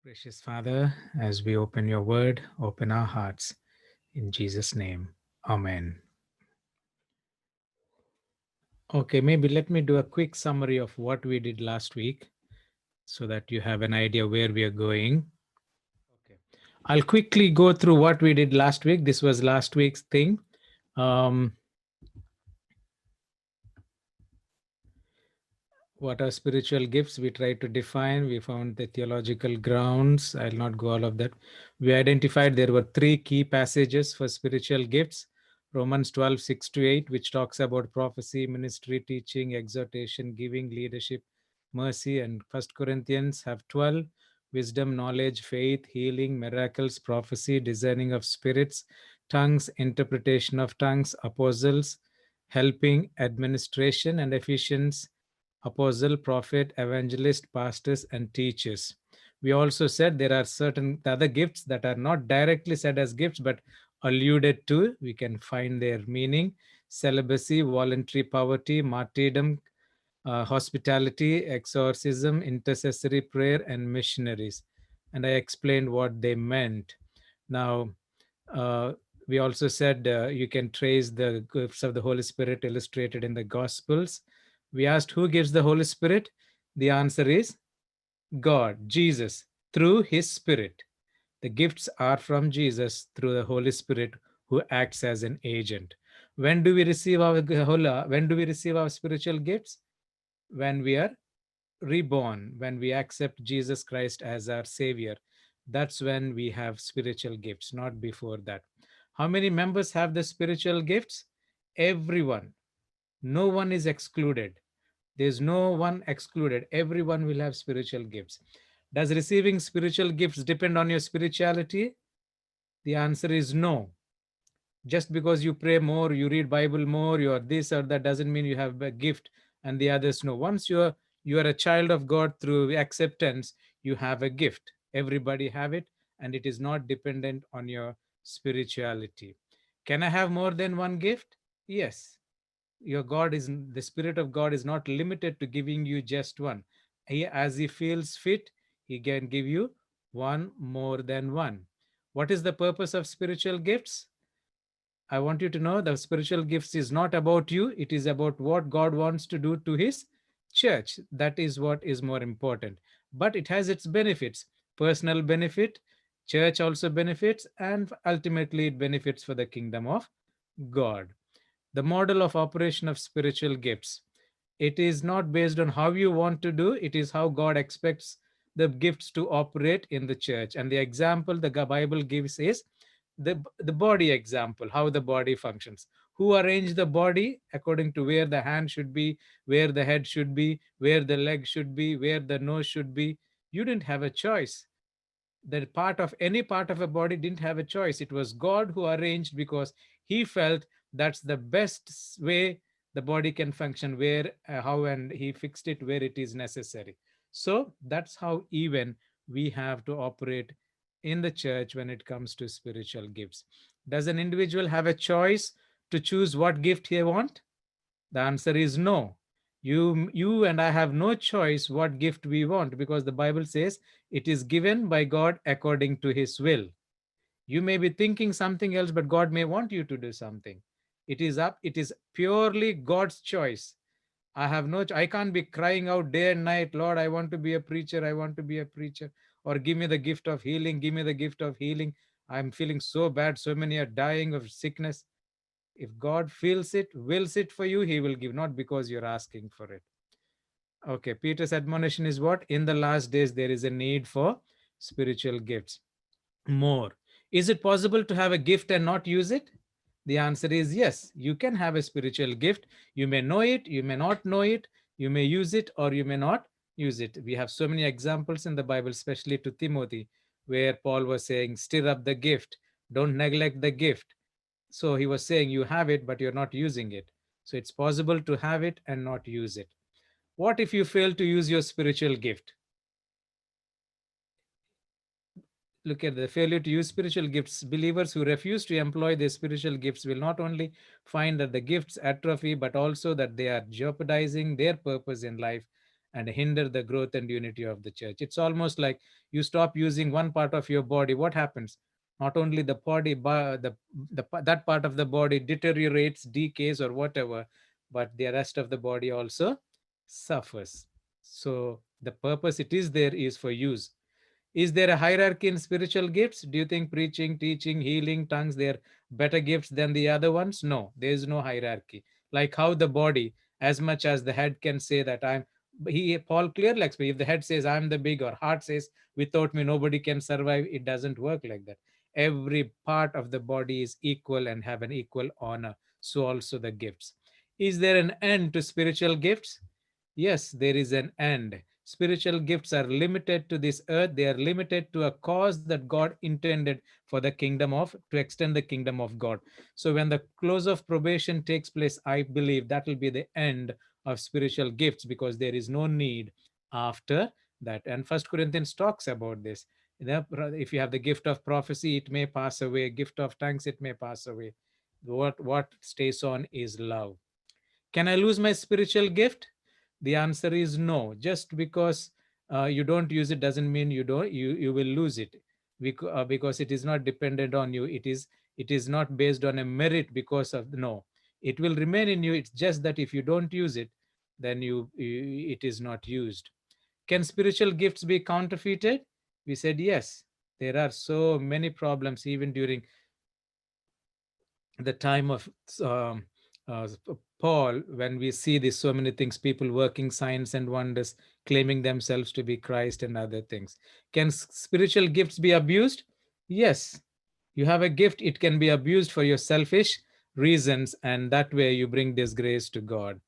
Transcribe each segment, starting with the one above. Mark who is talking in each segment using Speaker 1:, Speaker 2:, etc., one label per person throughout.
Speaker 1: Precious Father, as we open your word, open our hearts. In Jesus' name, Amen. Okay, maybe let me do a quick summary of what we did last week so that you have an idea where we are going. Okay. I'll quickly go through what we did last week. This was last week's thing. Um, what are spiritual gifts? We tried to define. We found the theological grounds. I'll not go all of that. We identified there were three key passages for spiritual gifts. Romans 12, 6 to 8, which talks about prophecy, ministry, teaching, exhortation, giving, leadership, mercy. And First Corinthians have 12, wisdom, knowledge, faith, healing, miracles, prophecy, discerning of spirits, tongues, interpretation of tongues, apostles, helping, administration, and Ephesians apostle, prophet, evangelist, pastors, and teachers. We also said there are certain other gifts that are not directly said as gifts but alluded to. We can find their meaning: celibacy, voluntary poverty, martyrdom, hospitality, exorcism, intercessory prayer, and missionaries. And I explained what they meant. Now, uh, we also said you can trace the gifts of the Holy Spirit illustrated in the Gospels. We asked who gives the Holy Spirit? The answer is God, Jesus, through his Spirit. The gifts are from Jesus through the Holy Spirit who acts as an agent. When do we receive our when do we receive our spiritual gifts? When we are reborn, when we accept Jesus Christ as our Savior. That's when we have spiritual gifts, not before that. How many members have the spiritual gifts? Everyone. No one is excluded. There's no one excluded. Everyone will have spiritual gifts. Does receiving spiritual gifts depend on your spirituality? The answer is no. Just because you pray more, you read Bible more, you are this or that, doesn't mean you have a gift and the others no. Once you are a child of God through acceptance, you have a gift. Everybody have it, and it is not dependent on your spirituality. Can I have more than one gift? Yes. Your God is the Spirit of God is not limited to giving you just one. As he feels fit, he can give you one more than one. What is the purpose of spiritual gifts? I want you to know the spiritual gifts is not about you. It is about what God wants to do to his church. That is what is more important. But it has its benefits: personal benefit, church also benefits, and ultimately it benefits for the kingdom of God. The model of operation of spiritual gifts. It is not based on how you want to do, it is how God expects the gifts to operate in the church. And the example the Bible gives is the body example, how the body functions. Who arranged the body according to where the hand should be, where the head should be, where the leg should be, where the nose should be? You didn't have a choice. That part of any part of a body didn't have a choice. It was God who arranged because he felt that's the best way the body can function, where, how, and he fixed it where it is necessary. So that's how even we have to operate in the church when it comes to spiritual gifts. Does an individual have a choice to choose what gift he want? The answer is no. You and I have no choice what gift we want, because the Bible says it is given by God according to his will. You may be thinking something else, but God may want you to do something. It is purely God's choice. I can't be crying out day and night, Lord, I want to be a preacher, I want to be a preacher, or give me the gift of healing, give me the gift of healing. I'm feeling so bad, so many are dying of sickness. If God feels it, wills it for you, he will give, not because you're asking for it. Okay, Peter's admonition is what? In the last days, there is a need for spiritual gifts. More. Is it possible to have a gift and not use it? The answer is yes. You can have a spiritual gift. You may know it, you may not know it, you may use it, or you may not use it. We have so many examples in the Bible, especially to Timothy, where Paul was saying, stir up the gift, don't neglect the gift. So he was saying you have it, but you're not using it. So it's possible to have it and not use it. What if you fail to use your spiritual gift? Look at the failure to use spiritual gifts. Believers who refuse to employ their spiritual gifts will not only find that the gifts atrophy, but also that they are jeopardizing their purpose in life and hinder the growth and unity of the church. It's almost like you stop using one part of your body. What happens? Not only the body, but that part of the body deteriorates, decays, or whatever, but the rest of the body also suffers. So the purpose it is there is for use. Is there a hierarchy in spiritual gifts? Do you think preaching, teaching, healing, tongues, they're better gifts than the other ones? No, there is no hierarchy. Like how the body, as much as the head can say that Paul clearly explains, if the head says I'm the big, or heart says without me nobody can survive, it doesn't work like that. Every part of the body is equal and have an equal honor. So also the gifts. Is there an end to spiritual gifts? Yes, there is an end. Spiritual gifts are limited to this earth. They are limited to a cause that God intended for the kingdom of, to extend the kingdom of God. So when the close of probation takes place, I believe that will be the end of spiritual gifts, because there is no need after that. And First Corinthians talks about this. If you have the gift of prophecy, it may pass away. Gift of tongues, it may pass away. What stays on is love. Can I lose my spiritual gift? The answer is no. Just because you don't use it doesn't mean you will lose it, because it is not dependent on you. It is not based on a merit. Because of, no, it will remain in you. It's just that if you don't use it, then it is not used. Can spiritual gifts be counterfeited? We said yes. There are so many problems even during the time of um, uh, Paul, when we see this, so many things, people working signs and wonders, claiming themselves to be Christ and other things. Can spiritual gifts be abused? Yes. You have a gift, it can be abused for your selfish reasons, and that way you bring disgrace to God.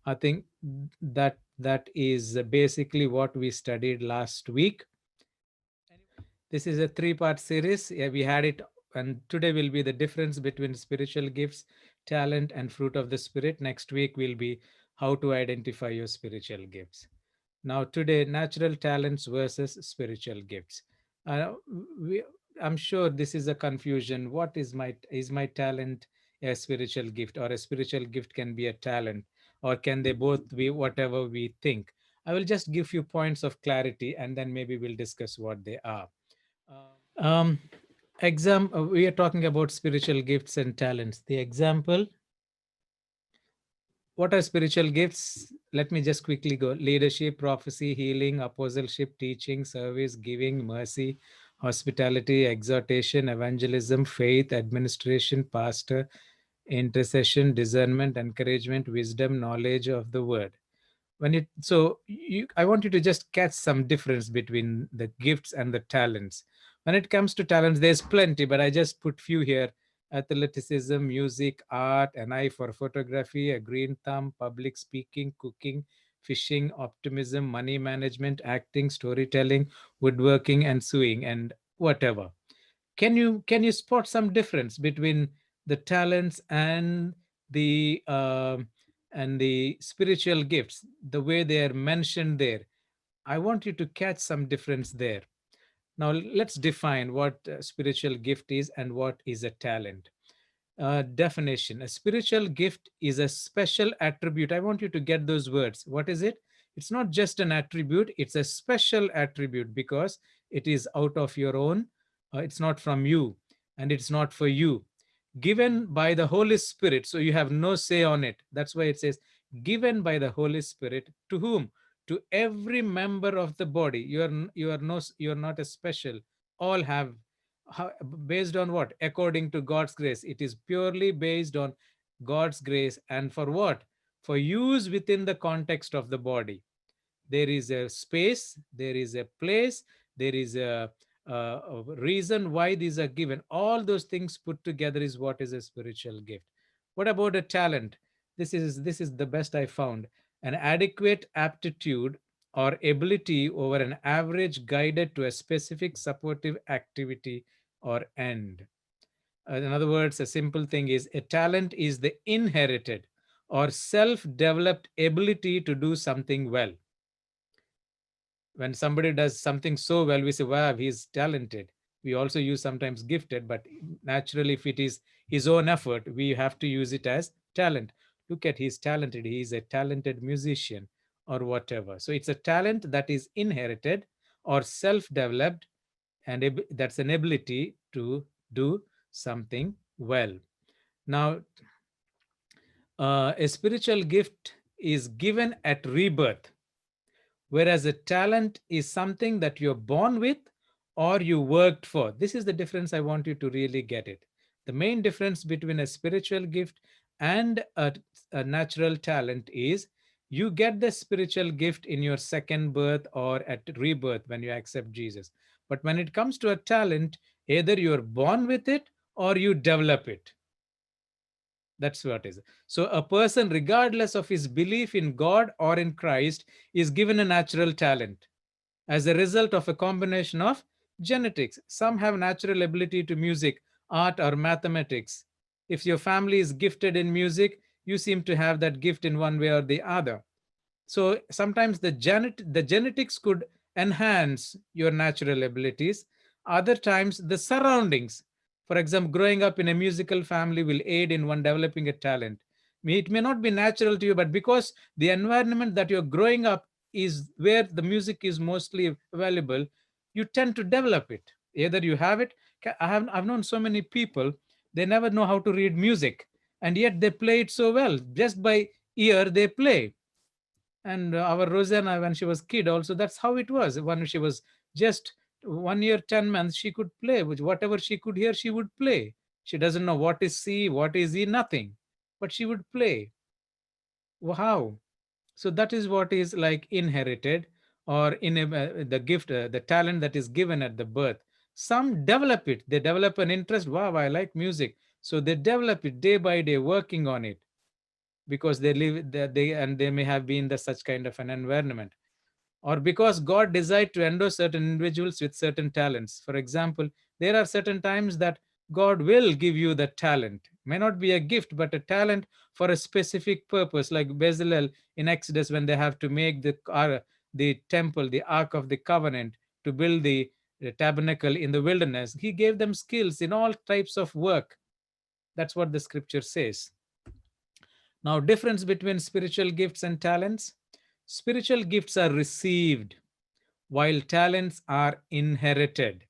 Speaker 1: I think that is basically what we studied last week. This is a three-part series. Yeah, we had it, and today will be the difference between spiritual gifts, talent, and fruit of the Spirit. Next week will be how to identify your spiritual gifts. Now, today, natural talents versus spiritual gifts. Uh, we, I'm sure this is a confusion. What is my talent a spiritual gift, or a spiritual gift can be a talent, or can they both be whatever we think? I will just give you points of clarity, and then maybe we'll discuss what they are. Um, we are talking about spiritual gifts and talents. The example, what are spiritual gifts? Let me just quickly go. Leadership, prophecy, healing, apostleship, teaching, service, giving, mercy, hospitality, exhortation, evangelism, faith, administration, pastor, intercession, discernment, encouragement, wisdom, knowledge of the word. I want you to just catch some difference between the gifts and the talents. When it comes to talents, there's plenty, but I just put few here: athleticism, music, art, an eye for photography, a green thumb, public speaking, cooking, fishing, optimism, money management, acting, storytelling, woodworking, and sewing, and whatever. Can you spot some difference between the talents the and the spiritual gifts, the way they are mentioned there? I want you to catch some difference there. Now let's define what spiritual gift is and what is a talent. Definition: a spiritual gift is a special attribute. I want you to get those words. What is it? It's not just an attribute, it's a special attribute, because it is out of your own, it's not from you, and it's not for you. Given by the Holy Spirit, so you have no say on it. That's why it says given by the Holy Spirit. To whom? To every member of the body. You are not a special. All have. Based on what? According to God's grace. It is purely based on God's grace. And for what? For use within the context of the body. There is a space, there is a place, there is a reason why these are given. All those things put together is what is a spiritual gift. What about a talent? This is the best I found: an adequate aptitude or ability over an average, guided to a specific supportive activity or end. In other words, a simple thing is, a talent is the inherited or self-developed ability to do something well. When somebody does something so well, we say, wow, he's talented. We also use sometimes gifted, but naturally, if it is his own effort, we have to use it as talent. Look at, he's talented. He's a talented musician, or whatever. So it's a talent that is inherited or self-developed, and that's an ability to do something well. Now, a spiritual gift is given at rebirth, whereas a talent is something that you're born with or you worked for. This is the difference. I want you to really get it. The main difference between a spiritual gift and a natural talent is you get the spiritual gift in your second birth or at rebirth when you accept Jesus. But when it comes to a talent, either you're born with it or you develop it. That's what it is. So a person, regardless of his belief in God or in Christ, is given a natural talent as a result of a combination of genetics. Some have natural ability to music, art, or mathematics. If your family is gifted in music, you seem to have that gift in one way or the other. So sometimes the genetics could enhance your natural abilities. Other times the surroundings, for example, growing up in a musical family will aid in one developing a talent. It may not be natural to you, but because the environment that you're growing up is where the music is mostly available, you tend to develop it. Either you have it. I've known so many people, they never know how to read music, and yet they play it so well. Just by ear they play. And our Rosanna, when she was kid, also that's how it was. When she was just 1 year 10 months, she could play with whatever she could hear. She would play. She doesn't know what is C, what is E, nothing, but she would play. Wow! So that is what is like inherited or in the gift, the talent that is given at the birth. Some develop it. They develop an interest. Wow, I like music. So they develop it day by day, working on it because they live there, they may have been the such kind of an environment, or because God desired to endow certain individuals with certain talents. For example, there are certain times that God will give you the talent, may not be a gift but a talent for a specific purpose, like Bezalel in Exodus when they have to make the temple, the Ark of the Covenant, to build the tabernacle in the wilderness. He gave them skills in all types of work. That's what the scripture says. Now, difference between spiritual gifts and talents. Spiritual gifts are received, while talents are inherited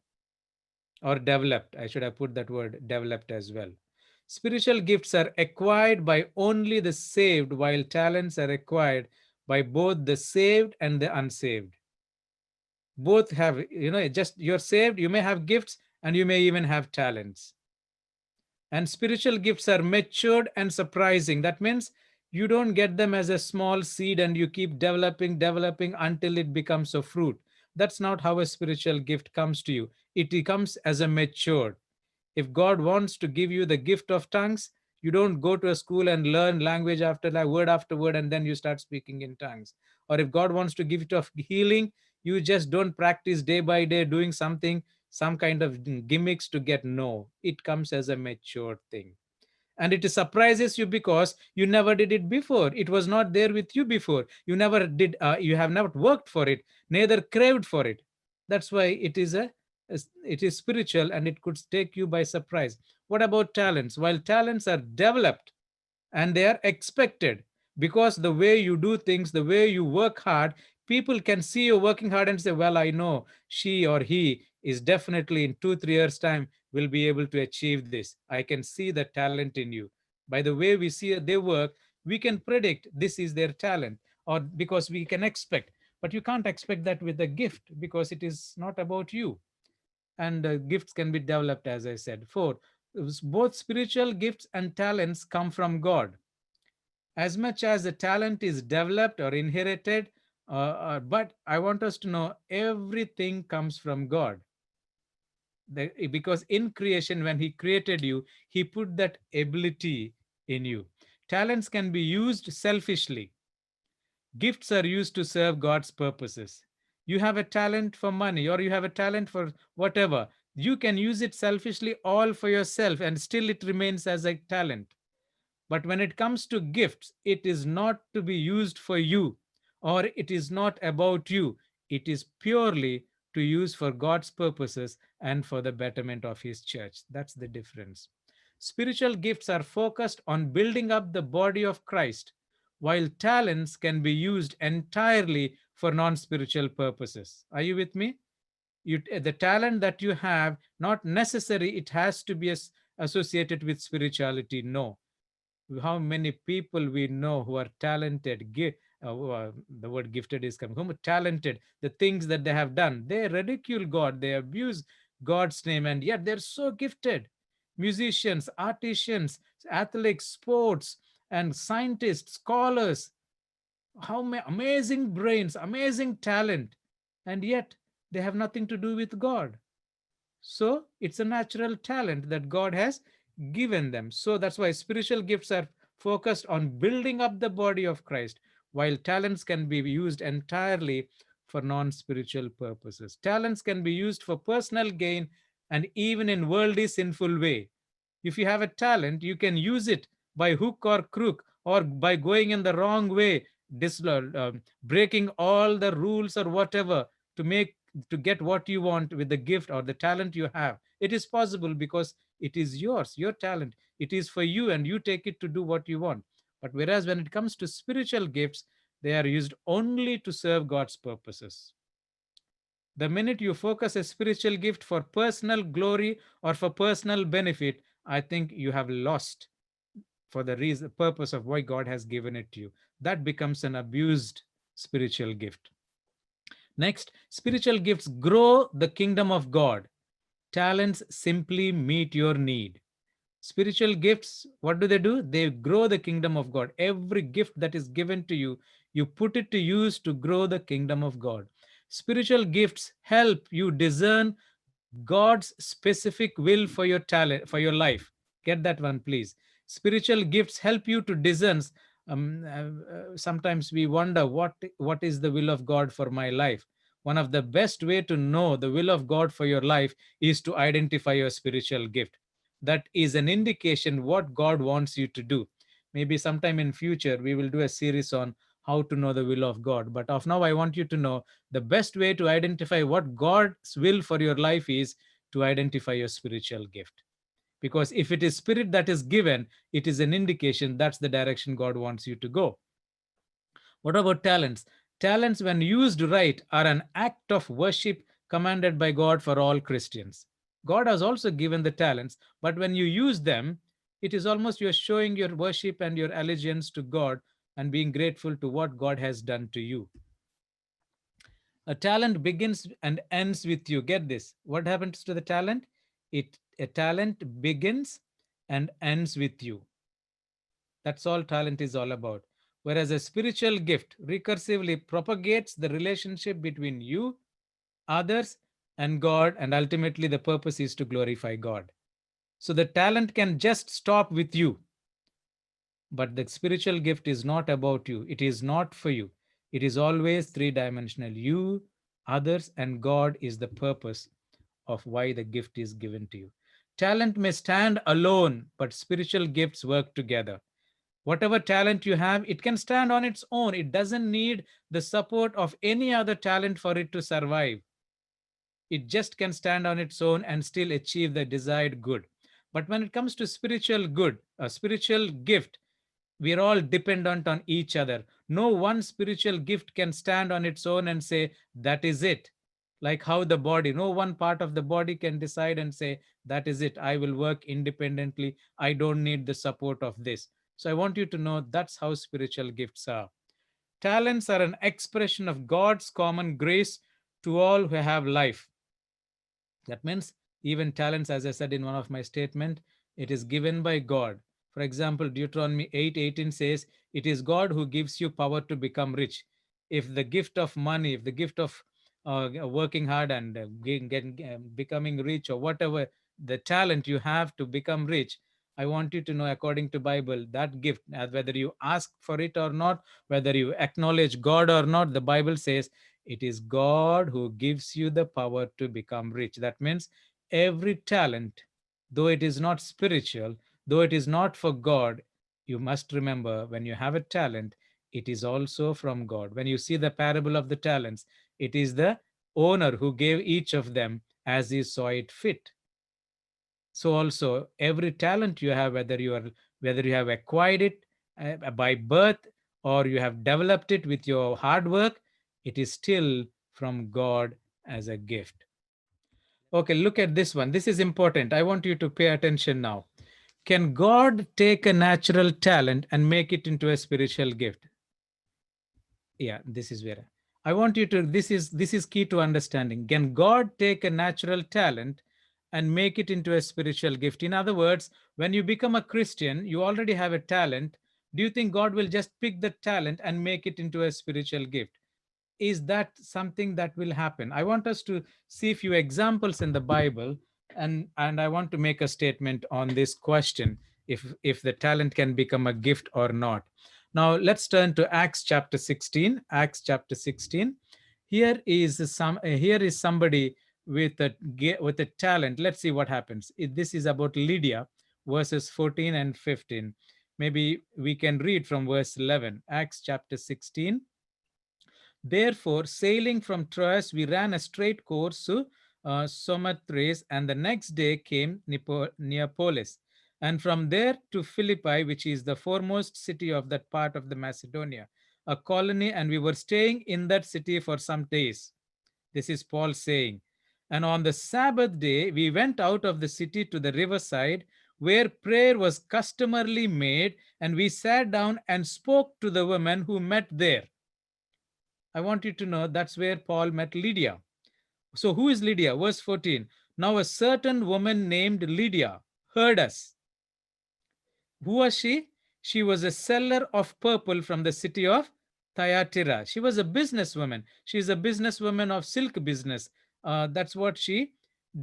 Speaker 1: or developed. I should have put that word developed as well. Spiritual gifts are acquired by only the saved, while talents are acquired by both the saved and the unsaved. Both have, just you're saved, you may have gifts, and you may even have talents. And spiritual gifts are matured and surprising. That means you don't get them as a small seed and you keep developing until it becomes a fruit. That's not how a spiritual gift comes to you. It comes as a matured. If God wants to give you the gift of tongues, you don't go to a school and learn language after word, and then you start speaking in tongues. Or if God wants to give it of healing, you just don't practice day by day doing something, some kind of gimmicks to get. No, it comes as a mature thing. And it surprises you because you never did it before. It was not there with you before. You have never worked for it, neither craved for it. That's why it is spiritual and it could take you by surprise. What about talents? While talents are developed and they are expected, because the way you do things, the way you work hard, people can see you working hard and say, well, I know she or he is definitely in 2 3 years time will be able to achieve this. I can see the talent in you. By the way we see their work, we can predict this is their talent, or because we can expect. But you can't expect that with a gift because it is not about you. And gifts can be developed, as I said. Four, both spiritual gifts and talents come from God. As much as the talent is developed or inherited, but I want us to know everything comes from God. Because in creation, when He created you, He put that ability in you. Talents can be used selfishly. Gifts are used to serve God's purposes. You have a talent for money, or you have a talent for whatever. You can use it selfishly all for yourself, and still it remains as a talent. But when it comes to gifts, it is not to be used for you, or it is not about you. It is purely to use for God's purposes and for the betterment of His church. That's the difference. Spiritual gifts are focused on building up the body of Christ, while talents can be used entirely for non-spiritual purposes. Are you with me? The talent that you have, not necessary it has to be associated with spirituality. No. How many people we know who are talented, the word gifted is coming, who are talented, the things that they have done, they ridicule God, they abuse God's name, and yet they're so gifted. Musicians, artisans, athletes, sports, and scientists, scholars, how amazing brains, amazing talent, and yet they have nothing to do with God. So it's a natural talent that God has given them. So that's why spiritual gifts are focused on building up the body of Christ, while talents can be used entirely for non spiritual purposes. Talents can be used for personal gain and even in worldly sinful way. If you have a talent, you can use it by hook or crook, or by going in the wrong way, breaking all the rules or whatever, to make, to get what you want with the gift or the talent you have. It is possible because it is yours, your talent. It is for you and you take it to do what you want. But whereas when it comes to spiritual gifts, they are used only to serve God's purposes. The minute you focus a spiritual gift for personal glory or for personal benefit, I think you have lost for the reason, purpose of why God has given it to you. That becomes an abused spiritual gift. Next, spiritual gifts grow the kingdom of God. Talents simply meet your need. Spiritual gifts, what do? They grow the kingdom of God. Every gift that is given to you, you put it to use to grow the kingdom of God. Spiritual gifts help you discern God's specific will for your talent, for your life. Get that one, please. Spiritual gifts help you to discern. Sometimes we wonder what is the will of God for my life. One of the best way to know the will of God for your life is to identify your spiritual gift. That is an indication what God wants you to do. Maybe sometime in future we will do a series on how to know the will of God, but of now I want you to know the best way to identify what God's will for your life is to identify your spiritual gift. Because if it is spirit that is given, it is an indication that's the direction God wants you to go. What about talents? Talents, when used right, are an act of worship commanded by God for all Christians. God has also given the talents, but when you use them, it is almost you're showing your worship and your allegiance to God and being grateful to what God has done to you. A talent begins and ends with you. Get this. What happens to the talent? A talent begins and ends with you. That's all talent is all about. Whereas a spiritual gift recursively propagates the relationship between you, others, and God, and ultimately the purpose is to glorify God. So the talent can just stop with you, but the spiritual gift is not about you. It is not for you. It is always three dimensional. You, others, and God is the purpose of why the gift is given to you. Talent may stand alone, but spiritual gifts work together. Whatever talent you have, it can stand on its own. It doesn't need the support of any other talent for it to survive. It just can stand on its own and still achieve the desired good. But when it comes to spiritual good, a spiritual gift, we are all dependent on each other. No one spiritual gift can stand on its own and say, that is it. Like how the body, no one part of the body can decide and say, that is it. I will work independently. I don't need the support of this. So I want you to know that's how spiritual gifts are. Talents are an expression of God's common grace to all who have life. That means even talents, as I said in one of my statement, it is given by God. For example, Deuteronomy 8:18 says, it is God who gives you power to become rich. If the gift of money, if the gift of working hard and becoming rich, or whatever the talent you have to become rich, I want you to know, according to Bible, that gift, whether you ask for it or not, whether you acknowledge God or not, the Bible says it is God who gives you the power to become rich. That means every talent, though it is not spiritual, though it is not for God, you must remember when you have a talent, it is also from God. When you see the parable of the talents, it is the owner who gave each of them as he saw it fit. So also every talent you have, whether you have acquired it by birth or you have developed it with your hard work, it is still from God as a gift. Okay, look at this one. This is important. I want you to pay attention now. Can God take a natural talent and make it into a spiritual gift? Yeah, this is where I want you to, this is key to understanding. Can God take a natural talent and make it into a spiritual gift? In other words, when you become a Christian, you already have a talent. Do you think God will just pick the talent and make it into a spiritual gift? Is that something that will happen? I want us to see a few examples in the Bible, and I want to make a statement on this question, if the talent can become a gift or not. Now let's turn to Acts chapter 16. Acts chapter 16. Here is somebody with a talent. Let's see what happens. This is about Lydia, verses 14 and 15. Maybe we can read from verse 11. Acts chapter 16. Therefore, sailing from Troas, we ran a straight course to Samothrace, and the next day came Neapolis, and from there to Philippi, which is the foremost city of that part of the Macedonia, a colony, and we were staying in that city for some days. This is Paul saying. And on the Sabbath day, we went out of the city to the riverside, where prayer was customarily made, and we sat down and spoke to the women who met there. I want you to know that's where Paul met Lydia. So, who is Lydia? Verse 14. Now, a certain woman named Lydia heard us. Who was she? She was a seller of purple from the city of Thyatira. She was a businesswoman. She is a businesswoman of silk business. That's what she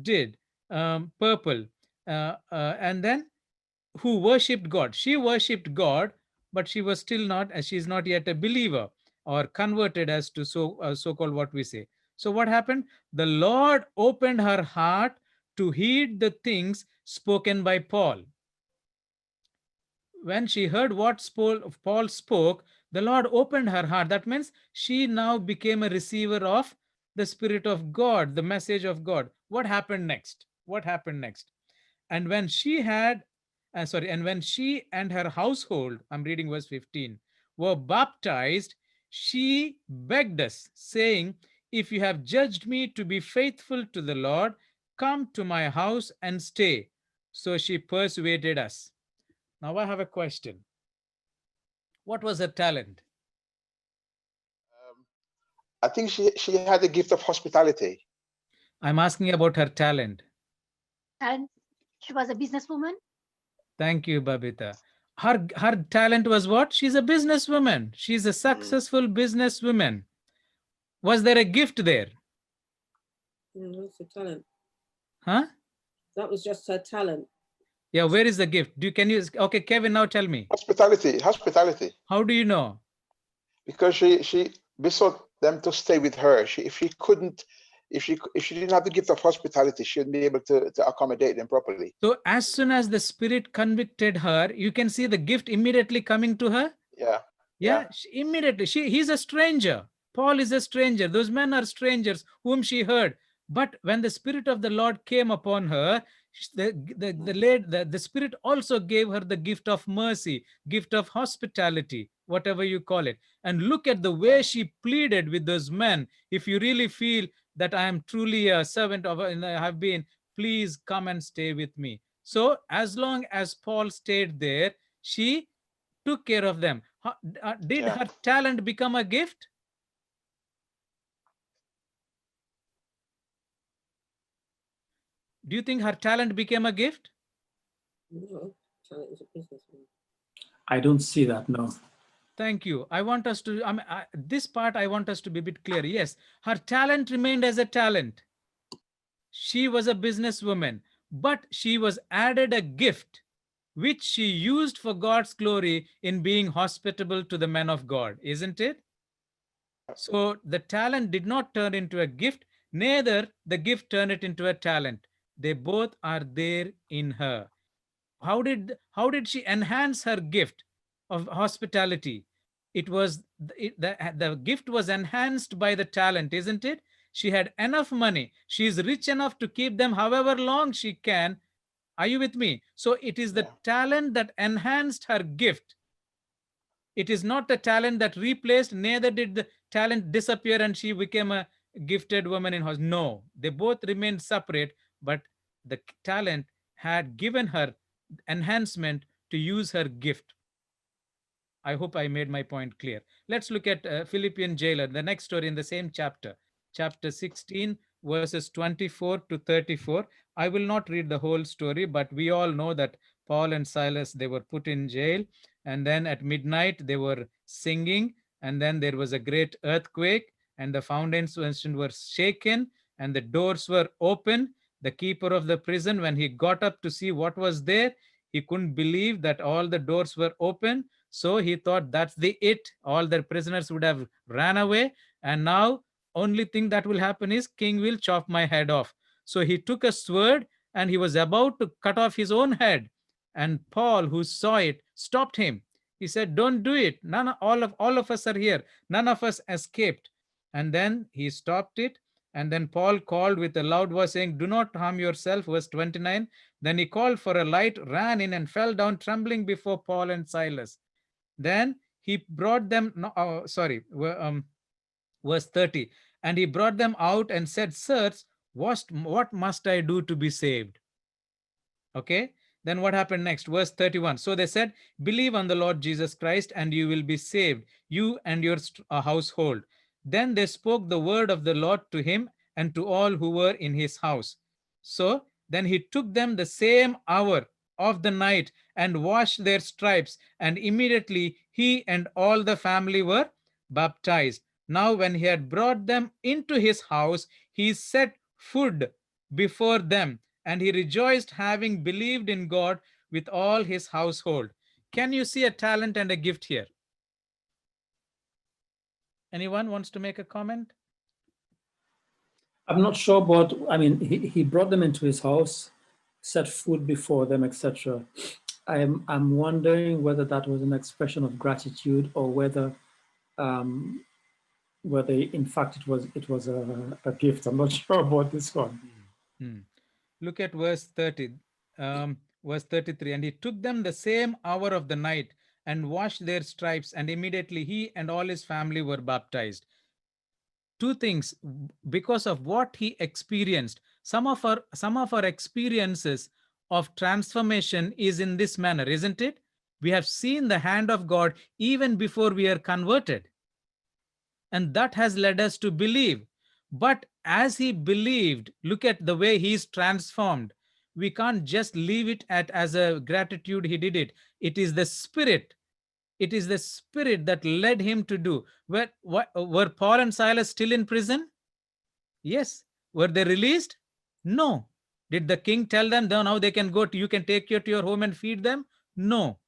Speaker 1: did. Purple. And then who worshipped God. She worshipped God, but she was still not, as she is not yet a believer or converted, as to so-called what we say. So what happened? The Lord opened her heart to heed the things spoken by Paul. When she heard what Paul spoke, the Lord opened her heart. That means she now became a receiver of the Spirit of God, the message of God. What happened next? What happened next? And when she had, and when she and her household, I'm reading verse 15, were baptized, she begged us, saying, if you have judged me to be faithful to the Lord, come to my house and stay. So she persuaded us. Now I have a question. What was her talent?
Speaker 2: I think she had the gift of hospitality.
Speaker 1: I'm asking about her talent.
Speaker 3: And she was a businesswoman.
Speaker 1: Thank you, Babita. Her talent was what? She's a businesswoman. She's a successful businesswoman. Was there a gift there?
Speaker 4: No, it's a talent.
Speaker 1: Huh?
Speaker 4: That was just her talent.
Speaker 1: Yeah, where is the gift? Okay, Kevin, now tell me.
Speaker 2: Hospitality.
Speaker 1: How do you know?
Speaker 2: Because she besought them to stay with her. If she didn't have the gift of hospitality, she wouldn't be able to accommodate them properly.
Speaker 1: So as soon as the Spirit convicted her, you can see the gift immediately coming to her.
Speaker 2: Yeah.
Speaker 1: Immediately. He's a stranger. Paul is a stranger. Those men are strangers whom she heard. But when the Spirit of the Lord came upon her, the Spirit also gave her the gift of mercy, gift of hospitality, whatever you call it. And look at the way she pleaded with those men. If you really feel that I am truly a servant of, I have been, please come and stay with me. So as long as Paul stayed there, she took care of them. Did her talent become a gift? Do you think her talent became a gift?
Speaker 4: No, talent is a businesswoman.
Speaker 5: I don't see that, no.
Speaker 1: Thank you. I want us to, this part I want us to be a bit clear. Yes, her talent remained as a talent. She was a businesswoman, but she was added a gift which she used for God's glory in being hospitable to the men of God, isn't it? So the talent did not turn into a gift, neither the gift turned it into a talent. They both are there in her. How did she enhance her gift of hospitality? The gift was enhanced by the talent, isn't it? She had enough money. She is rich enough to keep them however long she can. Are you with me? So it is the talent that enhanced her gift. It is not a talent that replaced, neither did the talent disappear and she became a gifted woman in house. No, they both remained separate, but the talent had given her enhancement to use her gift. I hope I made my point clear. Let's look at Philippian jailer, the next story in the same chapter, chapter 16, verses 24 to 34. I will not read the whole story, but we all know that Paul and Silas, they were put in jail, and then at midnight they were singing, and then there was a great earthquake, and the foundations were shaken, and the doors were open. The keeper of the prison, when he got up to see what was there, he couldn't believe that all the doors were open. So he thought that's the it. All the prisoners would have ran away, and now only thing that will happen is king will chop my head off. So he took a sword and he was about to cut off his own head. And Paul, who saw it, stopped him. He said, "Don't do it. All of us are here. None of us escaped." And then he stopped it. And then Paul called with a loud voice, saying, "Do not harm yourself." Verse 29. Then he called for a light, ran in, and fell down trembling before Paul and Silas. Then he brought them, verse 30. And he brought them out and said, "Sirs, what must I do to be saved?" Okay. Then what happened next? Verse 31. So they said, "Believe on the Lord Jesus Christ and you will be saved, you and your household." Then they spoke the word of the Lord to him and to all who were in his house. So then he took them the same hour of the night and washed their stripes, and immediately he and all the family were baptized. Now when he had brought them into his house, he set food before them, and he rejoiced, having believed in God with all his household. Can you see a talent and a gift here? Anyone wants to make a comment?
Speaker 5: I'm not sure, but I mean, he brought them into his house, set food before them, etc. I'm wondering whether that was an expression of gratitude or whether in fact it was a gift. I'm not sure about this one.
Speaker 1: Look at verse 30, verse 33. And he took them the same hour of the night and washed their stripes, and immediately he and all his family were baptized. Two things, because of what he experienced. Some of our experiences of transformation is in this manner, isn't it? We have seen the hand of God even before we are converted, and that has led us to believe. But as he believed, look at the way he's transformed. We can't just leave it as a gratitude he did it. It is the Spirit. It is the Spirit that led him to do. Were Paul and Silas still in prison? Yes. Were they released? No. Did the king tell them, now they can go, you can take you to your home and feed them? No.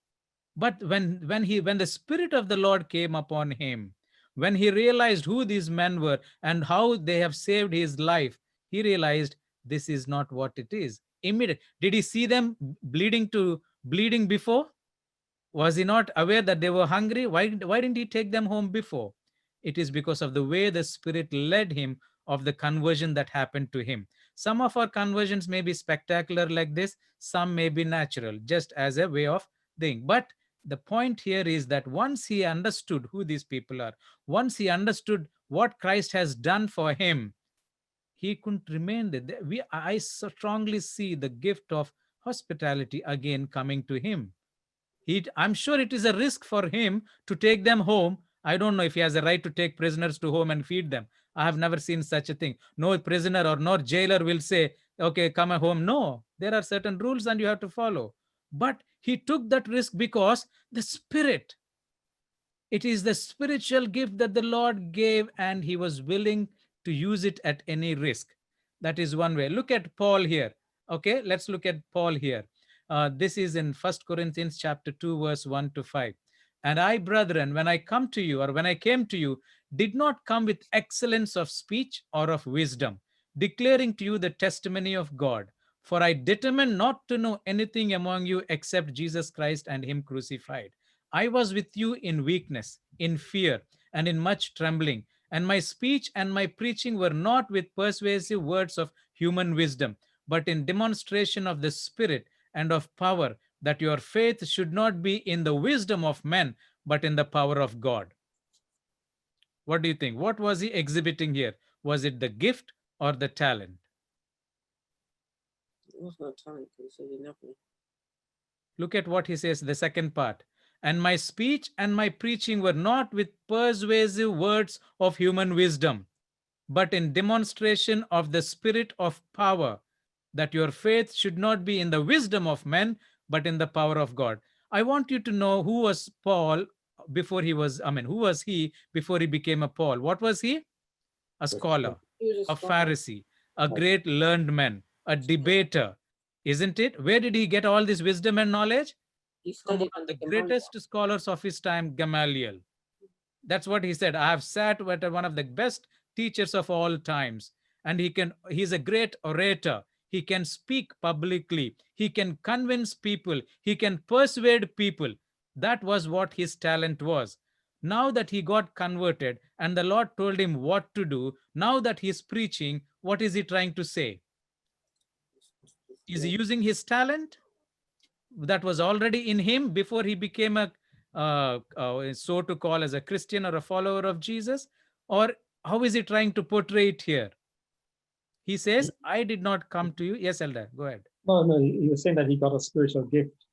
Speaker 1: But when the Spirit of the Lord came upon him, when he realized who these men were and how they have saved his life, he realized this is not what it is. Immediately, did he see them bleeding before? Was he not aware that they were hungry? Why didn't he take them home before? It is because of the way the Spirit led him, of the conversion that happened to him. Some of our conversions may be spectacular like this. Some may be natural, just as a way of thing. But the point here is that once he understood who these people are, once he understood what Christ has done for him, he couldn't remain there. I strongly see the gift of hospitality again coming to him. I'm sure it is a risk for him to take them home. I don't know if he has a right to take prisoners to home and feed them. I have never seen such a thing. No prisoner or no jailer will say, "Okay, come home." No, there are certain rules and you have to follow. But he took that risk because the Spirit, it is the spiritual gift that the Lord gave, and he was willing to use it at any risk. That is one way. Look at Paul here. Okay, let's look at Paul here. This is in 1 Corinthians chapter 2, verse 1 to 5. And I, brethren, when I came to you, did not come with excellence of speech or of wisdom, declaring to you the testimony of God. For I determined not to know anything among you except Jesus Christ and him crucified. I was with you in weakness, in fear, and in much trembling. And my speech and my preaching were not with persuasive words of human wisdom, but in demonstration of the Spirit and of power, that your faith should not be in the wisdom of men, but in the power of God. What do you think? What was he exhibiting here? Was it the gift or the talent?
Speaker 4: It was no talent because he didn't have any.
Speaker 1: Look at what he says, the second part. And my speech and my preaching were not with persuasive words of human wisdom, but in demonstration of the Spirit of power, that your faith should not be in the wisdom of men, but in the power of God. I want you to know who was Paul before he was, who was he before he became a Paul? What was he? A scholar,
Speaker 4: He was
Speaker 1: a
Speaker 4: scholar.
Speaker 1: Pharisee, a great learned man, a debater, isn't it? Where did he get all this wisdom and knowledge?
Speaker 4: He
Speaker 1: From one
Speaker 4: studied
Speaker 1: of
Speaker 4: under
Speaker 1: the
Speaker 4: Gamaliel.
Speaker 1: greatest scholars of his time, Gamaliel. That's what he said. I have sat with one of the best teachers of all times, and he's a great orator. He can speak publicly. He can convince people. He can persuade people. That was what his talent was. Now that he got converted and the Lord told him what to do, now that he's preaching, what is he trying to say? Is he using his talent that was already in him before he became a so to call as a Christian or a follower of Jesus? Or how is he trying to portray it here? He says, I did not come to you. Yes, Elder, go ahead.
Speaker 5: No, he was saying that he got a spiritual gift,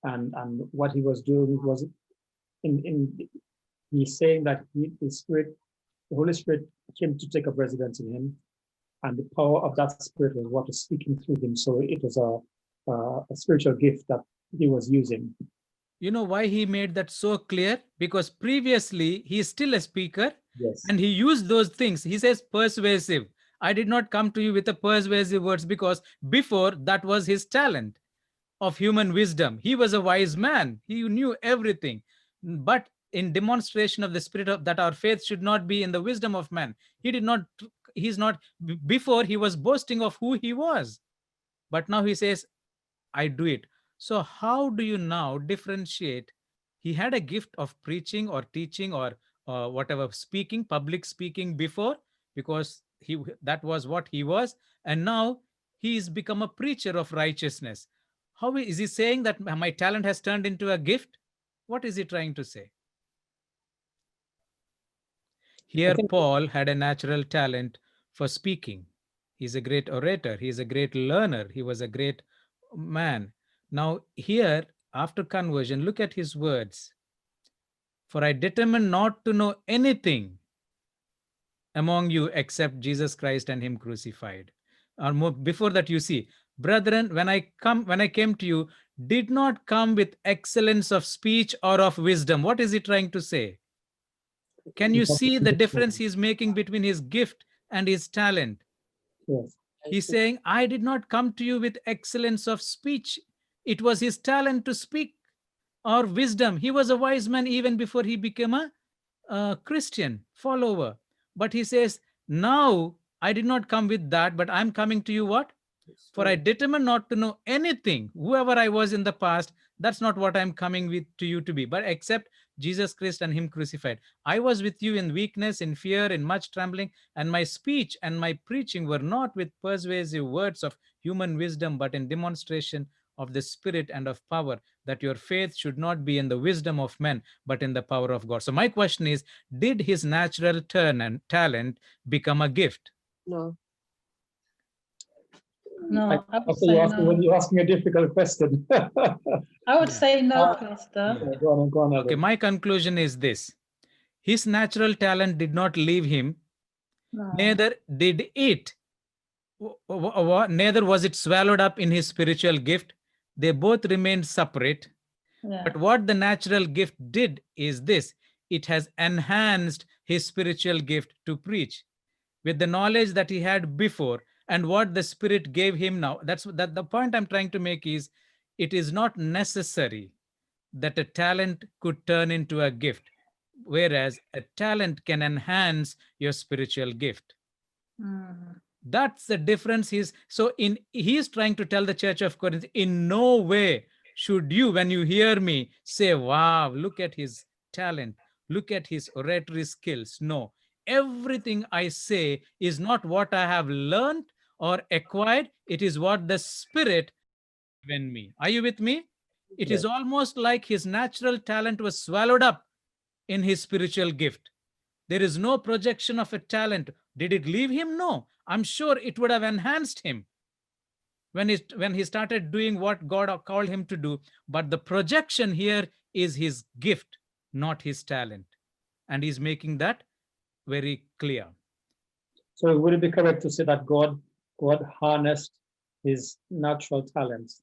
Speaker 5: and what he was doing was he's saying that the Holy Spirit came to take up residence in him, and the power of that Spirit was what was speaking through him. So it was a spiritual gift that he was using.
Speaker 1: You know why he made that so clear? Because previously he is still a speaker,
Speaker 5: Yes.
Speaker 1: and he used those things. He says persuasive. I did not come to you with a persuasive words, because before that was his talent of human wisdom. He was a wise man. He knew everything. But in demonstration of the Spirit of that our faith should not be in the wisdom of man. Before he was boasting of who he was. But now he says, I do it. So how do you now differentiate? He had a gift of preaching or teaching or whatever, speaking, public speaking before, because that was what he was. And now he's become a preacher of righteousness. How is he saying that my talent has turned into a gift? What is he trying to say? Here, Paul had a natural talent for speaking. He's a great orator. He's a great learner. He was a great man. Now, here, after conversion, look at his words. For I determined not to know anything among you except Jesus Christ and him crucified. Or more, before that, you see, brethren, when I came to you, did not come with excellence of speech or of wisdom. What is he trying to say? Can you see the difference he's making between his gift and his talent?
Speaker 5: Yes.
Speaker 1: He's saying, I did not come to you with excellence of speech. It was his talent to speak, or wisdom. He was a wise man even before he became a Christian follower. But he says, now I did not come with that, but I'm coming to you what? For I determined not to know anything, whoever I was in the past. That's not what I'm coming with to you to be, but except Jesus Christ and him crucified. I was with you in weakness, in fear, in much trembling, and my speech and my preaching were not with persuasive words of human wisdom, but in demonstration of the Spirit and of power, that your faith should not be in the wisdom of men, but in the power of God. So my question is, did his natural turn and talent become a gift?
Speaker 4: No.
Speaker 6: No, I would
Speaker 5: After
Speaker 6: say
Speaker 5: you ask me a difficult question.
Speaker 6: I would say no, Pastor.
Speaker 5: Go on,
Speaker 1: Okay, my conclusion is this. His natural talent did not leave him,
Speaker 6: No.
Speaker 1: neither did it, neither was it swallowed up in his spiritual gift. They both remained separate.
Speaker 6: Yeah.
Speaker 1: But what the natural gift did is this: it has enhanced his spiritual gift to preach with the knowledge that he had before and what the Spirit gave him now. That's the point I'm trying to make is, it is not necessary that a talent could turn into a gift, whereas a talent can enhance your spiritual gift.
Speaker 6: Mm.
Speaker 1: That's the difference. He's trying to tell the church of Corinth, in no way should you, when you hear me, say, wow, look at his talent, look at his oratory skills. No, everything I say is not what I have learned or acquired. It is what the Spirit given me. Are you with me? It is almost like his natural talent was swallowed up in his spiritual gift. There is no projection of a talent. Did it leave him? No. I'm sure it would have enhanced him when he started doing what God called him to do. But the projection here is his gift, not his talent. And he's making that very clear.
Speaker 5: So would it be correct to say that God harnessed his natural talents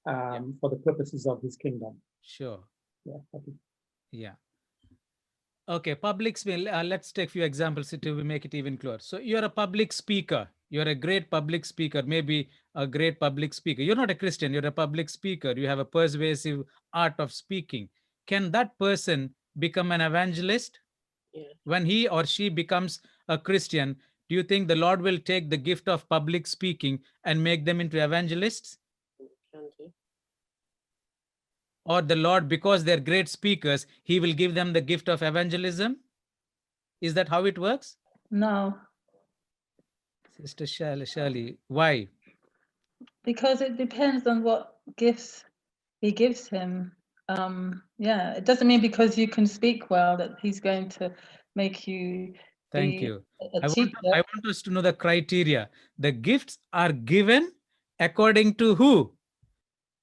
Speaker 5: for the purposes of his kingdom?
Speaker 1: Sure.
Speaker 5: Yeah. Okay.
Speaker 1: Yeah. Okay, public let's take a few examples to make it even clearer. So you're a public speaker. You're a great public speaker, maybe a great public speaker. You're not a Christian, you're a public speaker. You have a persuasive art of speaking. Can that person become an evangelist?
Speaker 4: Yeah.
Speaker 1: When he or she becomes a Christian, do you think the Lord will take the gift of public speaking and make them into evangelists?
Speaker 4: Can do.
Speaker 1: Or the Lord, because they're great speakers, he will give them the gift of evangelism? Is that how it works?
Speaker 6: No,
Speaker 1: Sister Shirley, why?
Speaker 6: because it depends on what gifts he gives him. Yeah, it doesn't mean because you can speak well that he's going to make you
Speaker 1: Thank
Speaker 6: be
Speaker 1: you.
Speaker 6: a
Speaker 1: I
Speaker 6: teacher.
Speaker 1: want us to know the criteria. The gifts are given according to who?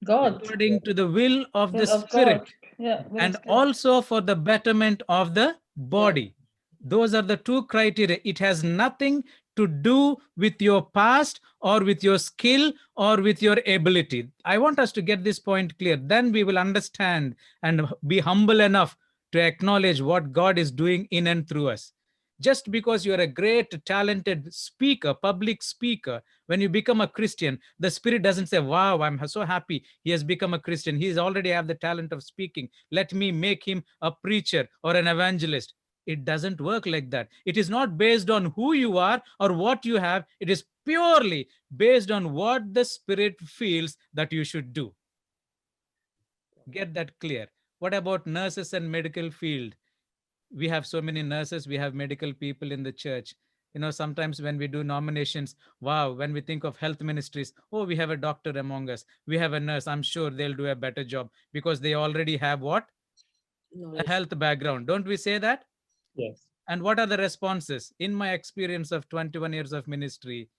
Speaker 6: God.
Speaker 1: According to the will of the
Speaker 6: Will of
Speaker 1: Spirit.
Speaker 6: God. Yeah. will of
Speaker 1: And
Speaker 6: Spirit.
Speaker 1: also for the betterment of the body. Those are the two criteria. It has nothing to do with your past or with your skill or with your ability. I want us to get this point clear. Then we will understand and be humble enough to acknowledge what God is doing in and through us. Just because you're a great, talented speaker, public speaker, when you become a Christian, the Spirit doesn't say, wow, I'm so happy he has become a Christian. He's already have the talent of speaking. Let me make him a preacher or an evangelist. It doesn't work like that. It is not based on who you are or what you have. It is purely based on what the Spirit feels that you should do. Get that clear. What about nurses and medical field? We have so many nurses, we have medical people in the church. Sometimes when we do nominations, wow, when we think of health ministries, oh, we have a doctor among us, we have a nurse, I'm sure they'll do a better job because they already have what?
Speaker 4: Knowledge.
Speaker 1: A health background. Don't we say that?
Speaker 5: Yes.
Speaker 1: And what are the responses? In my experience of 21 years of ministry,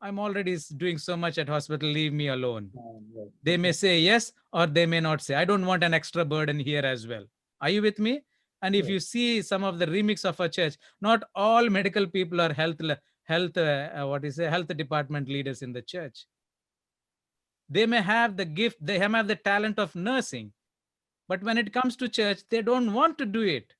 Speaker 1: I'm already doing so much at hospital, leave me alone.
Speaker 5: Yes.
Speaker 1: They may say yes, or they may not say. I don't want an extra burden here as well. Are you with me? And if
Speaker 5: Yes.
Speaker 1: you see some of the remix of a church, not all medical people are health department leaders in the church. They may have the gift, they may have the talent of nursing, but when it comes to church, they don't want to do it.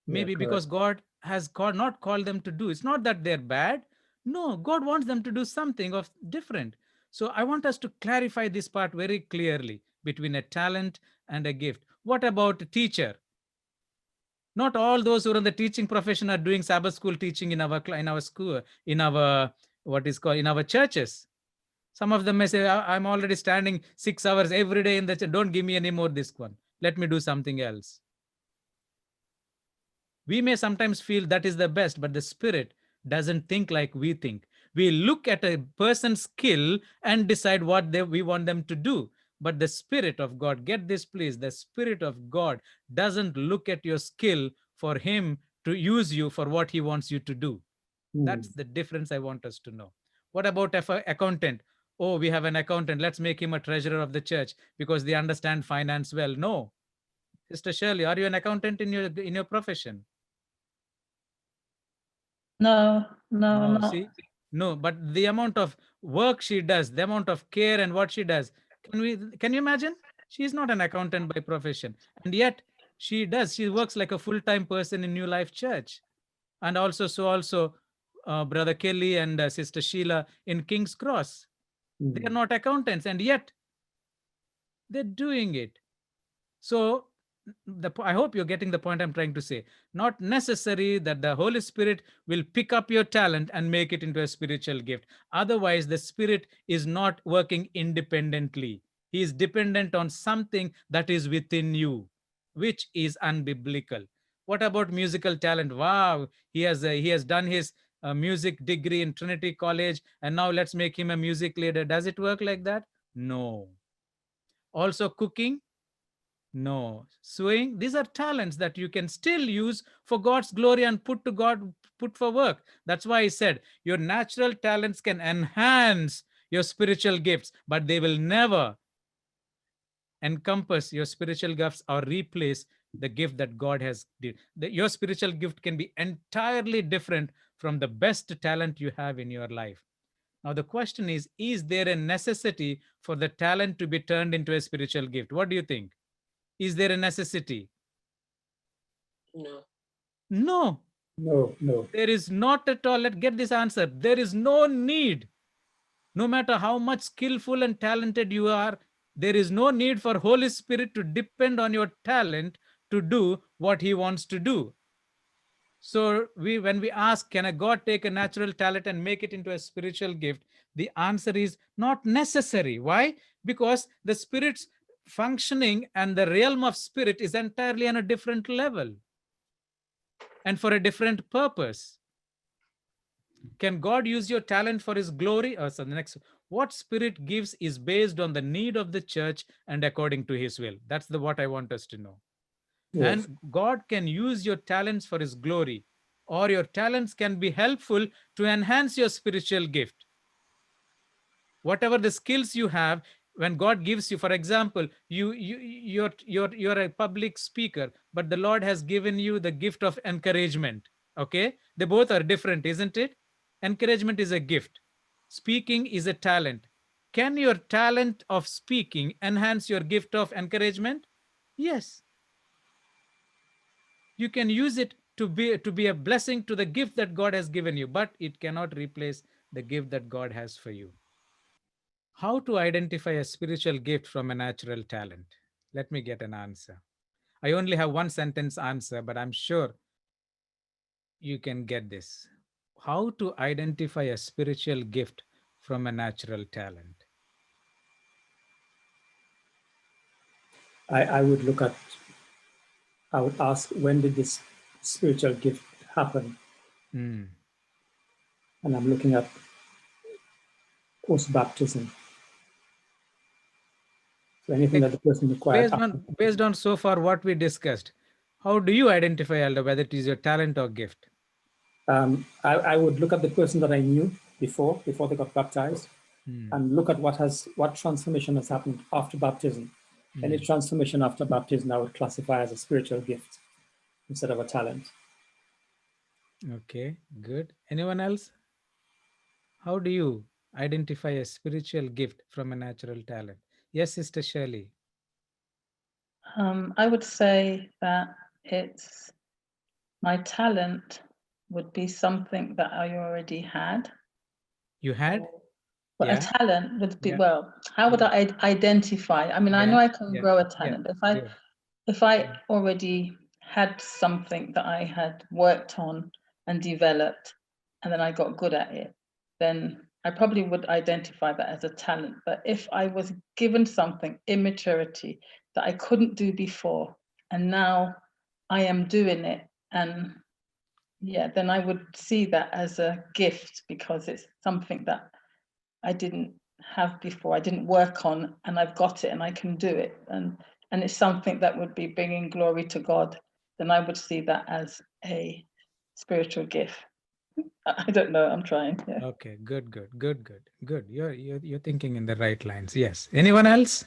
Speaker 1: Maybe because God has not called them to do. It's not that they're bad. No, God wants them to do something of different. So I want us to clarify this part very clearly between a talent and a gift. What about a teacher? Not all those who are in the teaching profession are doing Sabbath school teaching in our school, in our in our churches. Some of them may say, I'm already standing 6 hours every day in the church. Don't give me any more this one. Let me do something else. We may sometimes feel that is the best, but the Spirit doesn't think like we think. We look at a person's skill and decide what we want them to do. But the Spirit of God, get this please, the Spirit of God doesn't look at your skill for him to use you for what he wants you to do. That's the difference I want us to know. What about an accountant? Oh, we have an accountant. Let's make him a treasurer of the church because they understand finance well. No. Sister Shirley, are you an accountant in your profession?
Speaker 6: No, I'm not.
Speaker 1: See, no, but the amount of work she does, the amount of care and what she does, can you imagine? She's not an accountant by profession, and yet she works like a full-time person in New Life Church, and also Brother Kelly and Sister Sheila in King's Cross. They are not accountants, and yet they're doing it. So I hope you're getting the point I'm trying to say. Not necessary that the Holy Spirit will pick up your talent and make it into a spiritual gift. Otherwise, the Spirit is not working independently. He is dependent on something that is within you, which is unbiblical. What about musical talent? Wow, he has done his a music degree in Trinity College, and now let's make him a music leader. Does it work like that? No. Also cooking? No. Sewing? These are talents that you can still use for God's glory and put for work. That's why I said your natural talents can enhance your spiritual gifts, but they will never encompass your spiritual gifts or replace the gift that God has did. Your spiritual gift can be entirely different from the best talent you have in your life. Now the question is there a necessity for the talent to be turned into a spiritual gift? What do you think? Is there a necessity?
Speaker 4: No.
Speaker 1: No,
Speaker 5: No.
Speaker 1: there is not at all. Let's get this answer. There is no need. No matter how much skillful and talented you are, there is no need for Holy Spirit to depend on your talent to do what he wants to do. So when we ask, can a God take a natural talent and make it into a spiritual gift? The answer is not necessary. Why? Because the Spirit's functioning and the realm of spirit is entirely on a different level and for a different purpose. Can God use your talent for his glory? So the next, what Spirit gives is based on the need of the church and according to his will. That's what I want us to know.
Speaker 5: Yes.
Speaker 1: And God can use your talents for his glory, or your talents can be helpful to enhance your spiritual gift. Whatever the skills you have, when God gives you, for example, you're a public speaker, but the Lord has given you the gift of encouragement. Okay, they both are different, isn't it? Encouragement is a gift. Speaking is a talent. Can your talent of speaking enhance your gift of encouragement? Yes. You can use it to be a blessing to the gift that God has given you, but it cannot replace the gift that God has for you. How to identify a spiritual gift from a natural talent? Let me get an answer. I only have one sentence answer, but I'm sure you can get this. How to identify a spiritual gift from a natural talent?
Speaker 5: I would ask, when did this spiritual gift happen?
Speaker 1: Mm.
Speaker 5: And I'm looking at post-baptism. So anything that the person requires.
Speaker 1: Based on so far what we discussed, how do you identify, Elder, whether it is your talent or gift?
Speaker 5: I would look at the person that I knew before they got baptized, and look at what transformation has happened after baptism. Any transformation after baptism I would classify as a spiritual gift instead of a talent.
Speaker 1: Okay, good. Anyone else? How do you identify a spiritual gift from a natural talent? Yes, Sister Shirley.
Speaker 6: I would say that it's my talent would be something that I already had.
Speaker 1: You had?
Speaker 6: But
Speaker 1: Yeah.
Speaker 6: a talent would be,
Speaker 1: Yeah.
Speaker 6: well, how would I identify? I mean, I know I can grow a talent, but if I already had something that I had worked on and developed, and then I got good at it, then I probably would identify that as a talent. But if I was given something, immaturity, that I couldn't do before, and now I am doing it, and yeah, then I would see that as a gift, because it's something that I didn't have before, I didn't work on, and I've got it and I can do it. And it's something that would be bringing glory to God, then I would see that as a spiritual gift. I don't know, I'm trying. Yeah.
Speaker 1: Okay, good. You're thinking in the right lines. Yes. Anyone else?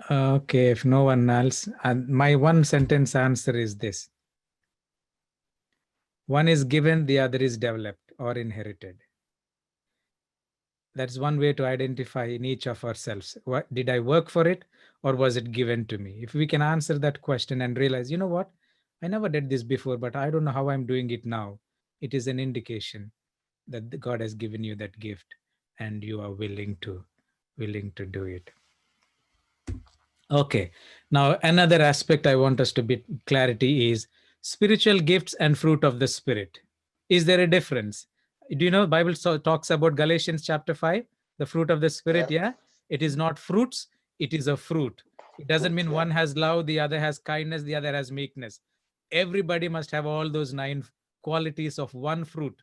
Speaker 1: Okay, if no one else, and my one sentence answer is this. One is given, the other is developed or inherited. That's one way to identify in each of ourselves. What did I work for it, or was it given to me? If we can answer that question and realize, you know what, I never did this before, but I don't know how I'm doing it now. It is an indication that God has given you that gift and you are willing to do it. Okay. Now, another aspect I want us to be clarity is spiritual gifts and fruit of the Spirit. Is there a difference? Do you know Bible talks about Galatians chapter 5, the fruit of the Spirit? Yeah. It is not fruits, it is a fruit. It doesn't mean one has love, the other has kindness, the other has meekness. Everybody must have all those 9 qualities of one fruit.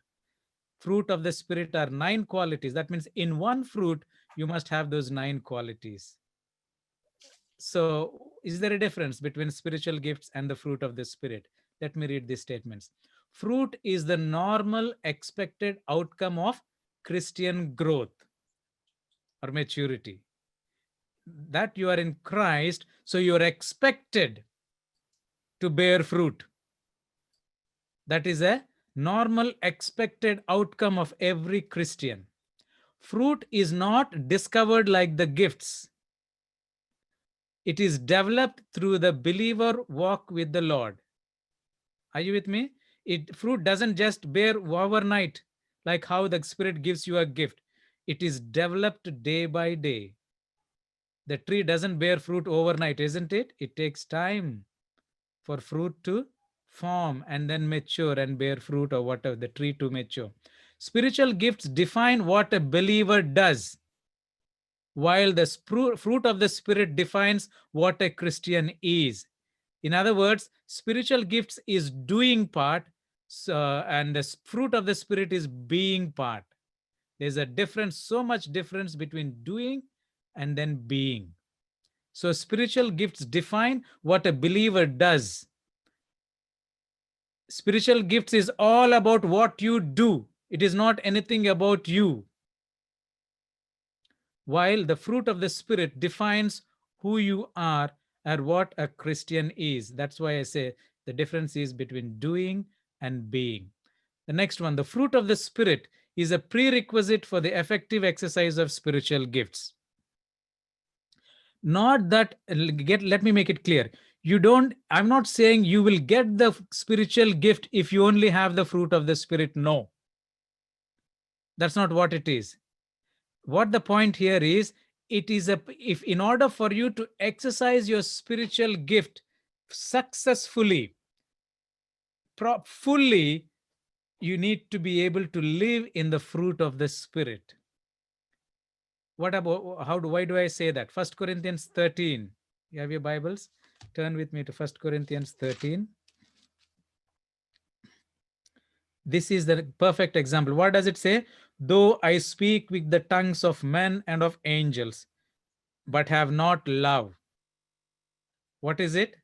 Speaker 1: Fruit of the Spirit are 9 qualities. That means in one fruit, you must have those 9 qualities. So is there a difference between spiritual gifts and the fruit of the Spirit? Let me read these statements. Fruit is the normal expected outcome of Christian growth or maturity. That you are in Christ, so you are expected to bear fruit. That is a normal expected outcome of every Christian. Fruit is not discovered like the gifts. It is developed through the believer walk with the Lord. Are you with me? Fruit doesn't just bear overnight, like how the Spirit gives you a gift. It is developed day by day. The tree doesn't bear fruit overnight, isn't it? It takes time for fruit to form and then mature and bear fruit, or whatever, the tree to mature. Spiritual gifts define what a believer does, while the fruit of the Spirit defines what a Christian is. In other words, spiritual gifts is doing part, and the fruit of the Spirit is being part. There's a difference, so much difference between doing and then being. So spiritual gifts define what a believer does. Spiritual gifts is all about what you do. It is not anything about you. While the fruit of the Spirit defines who you are and what a Christian is. That's why I say the difference is between doing and being. The next one, the fruit of the Spirit is a prerequisite for the effective exercise of spiritual gifts. Not that, let me make it clear. I'm not saying you will get the spiritual gift if you only have the fruit of the Spirit. No. That's not what it is. What the point here is, if in order for you to exercise your spiritual gift successfully, fully, you need to be able to live in the fruit of the Spirit. Why do I say that? 1 Corinthians 13. You have your Bibles? Turn with me to 1 Corinthians 13. This is the perfect example. What does it say? Though I speak with the tongues of men and of angels, but have not love. What is it?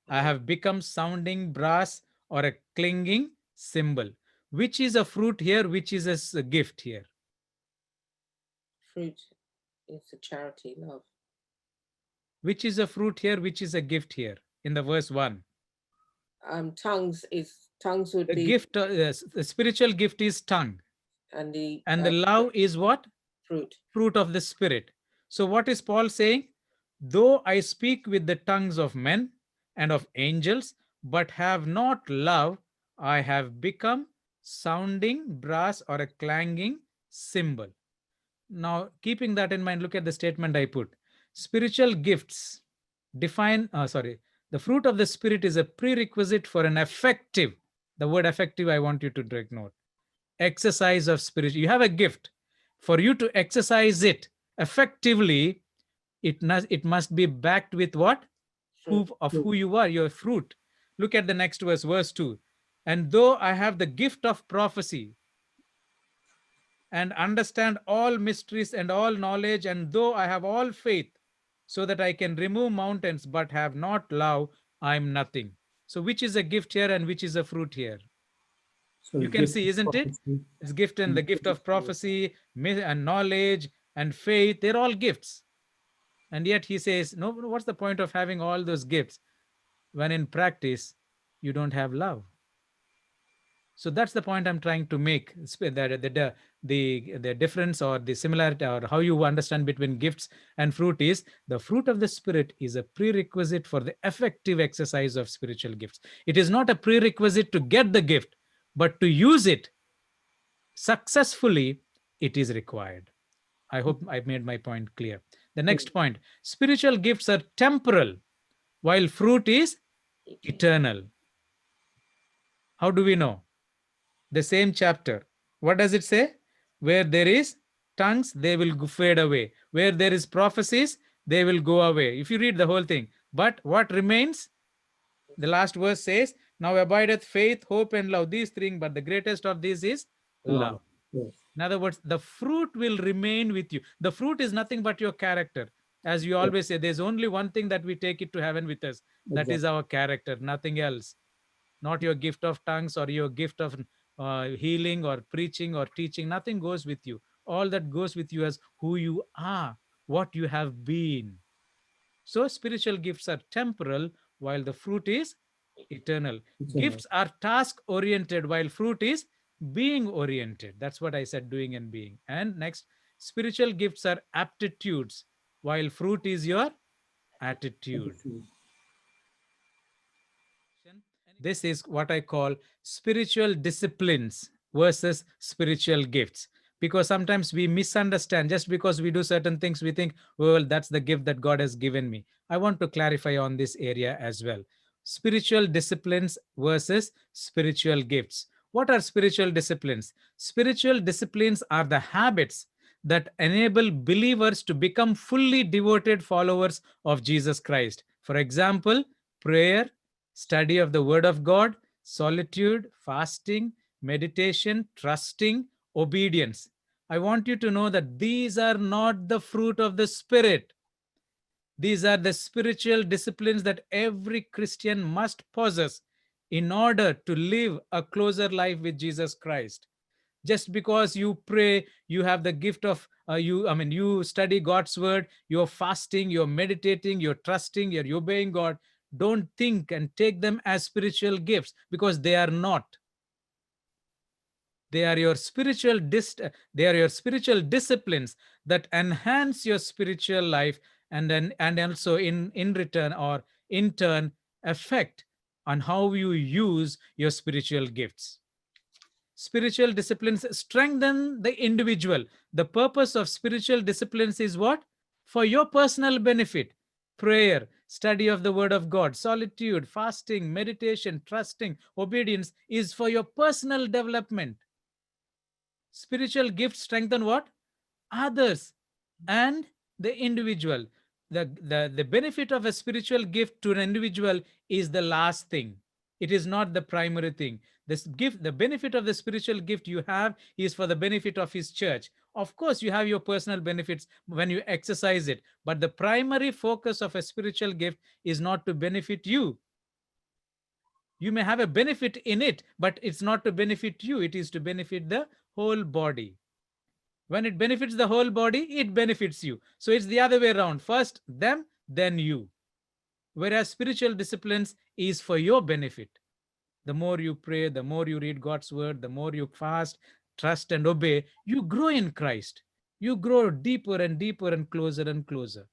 Speaker 1: I have become sounding brass or a clinging cymbal. Which is a fruit here? Which is a gift here?
Speaker 4: Fruit is a charity, love.
Speaker 1: Which is a fruit here? Which is a gift here? In the verse 1.
Speaker 4: Tongues would
Speaker 1: the
Speaker 4: be
Speaker 1: gift. The spiritual gift is tongue,
Speaker 4: and the
Speaker 1: love is what? Fruit of the Spirit. So what is Paul saying? Though I speak with the tongues of men and of angels, but have not love, I have become sounding brass or a clanging cymbal. Now, keeping that in mind, look at the statement I put. Spiritual gifts define, the fruit of the Spirit is a prerequisite for an effective, the word effective I want you to take note, exercise of spirit. You have a gift. For you to exercise it effectively, it must be backed with what? Who you are, your fruit. Look at the next verse, verse 2. And though I have the gift of prophecy and understand all mysteries and all knowledge, and though I have all faith so that I can remove mountains, but have not love, I am nothing. So which is a gift here and which is a fruit here? So you can see, isn't it? It's gift, and the gift of prophecy and knowledge and faith, they're all gifts. And yet he says, no, what's the point of having all those gifts when in practice you don't have love? So that's the point I'm trying to make, the difference or the similarity or how you understand between gifts and fruit is the fruit of the Spirit is a prerequisite for the effective exercise of spiritual gifts. It is not a prerequisite to get the gift, but to use it successfully, it is required. I hope I made my point clear. The next point, spiritual gifts are temporal, while fruit is eternal. How do we know? The same chapter. What does it say? Where there is tongues, they will fade away. Where there is prophecies, they will go away. If you read the whole thing. But what remains? The last verse says, Now abideth faith, hope, and love. These three, but the greatest of these is love.
Speaker 5: Yes.
Speaker 1: In other words, the fruit will remain with you. The fruit is nothing but your character. As you always say, there's only one thing that we take it to heaven with us. That is our character, nothing else. Not your gift of tongues or your gift of healing or preaching or teaching. Nothing goes with you. All that goes with you is who you are, what you have been. So spiritual gifts are temporal while the fruit is eternal. Gifts are task oriented while fruit is being oriented. That's what I said, doing and being. And next, spiritual gifts are aptitudes while fruit is your attitude. This is what I call spiritual disciplines versus spiritual gifts. Because sometimes we misunderstand. Just because we do certain things, we think, well, that's the gift that God has given me. I want to clarify on this area as well. Spiritual disciplines versus spiritual gifts. What are spiritual disciplines? Spiritual disciplines are the habits that enable believers to become fully devoted followers of Jesus Christ. For example, prayer, study of the Word of God, solitude, fasting, meditation, trusting, obedience. I want you to know that these are not the fruit of the Spirit. These are the spiritual disciplines that every Christian must possess in order to live a closer life with Jesus Christ. Just because you pray, you have the gift of you study God's word, you're fasting, you're meditating, you're trusting, you're obeying God. Don't think and take them as spiritual gifts, because they are not. They are your spiritual disciplines that enhance your spiritual life, and also in return or in turn affect on how you use your spiritual gifts. Spiritual disciplines strengthen the individual. The purpose of spiritual disciplines is what? For your personal benefit. Prayer, study of the Word of God, solitude, fasting, meditation, trusting, obedience is for your personal development. Spiritual gifts strengthen what? Others and the individual. The benefit of a spiritual gift to an individual is the last thing. It is not the primary thing. This gift, the benefit of the spiritual gift you have is for the benefit of his church. Of course, you have your personal benefits when you exercise it, but the primary focus of a spiritual gift is not to benefit you. You may have a benefit in it, but it's not to benefit you. It is to benefit the whole body. When it benefits the whole body, it benefits you. So it's the other way around. First them, then you. Whereas spiritual disciplines is for your benefit. The more you pray, the more you read God's word, the more you fast, trust, and obey, you grow in Christ. You grow deeper and deeper and closer and closer.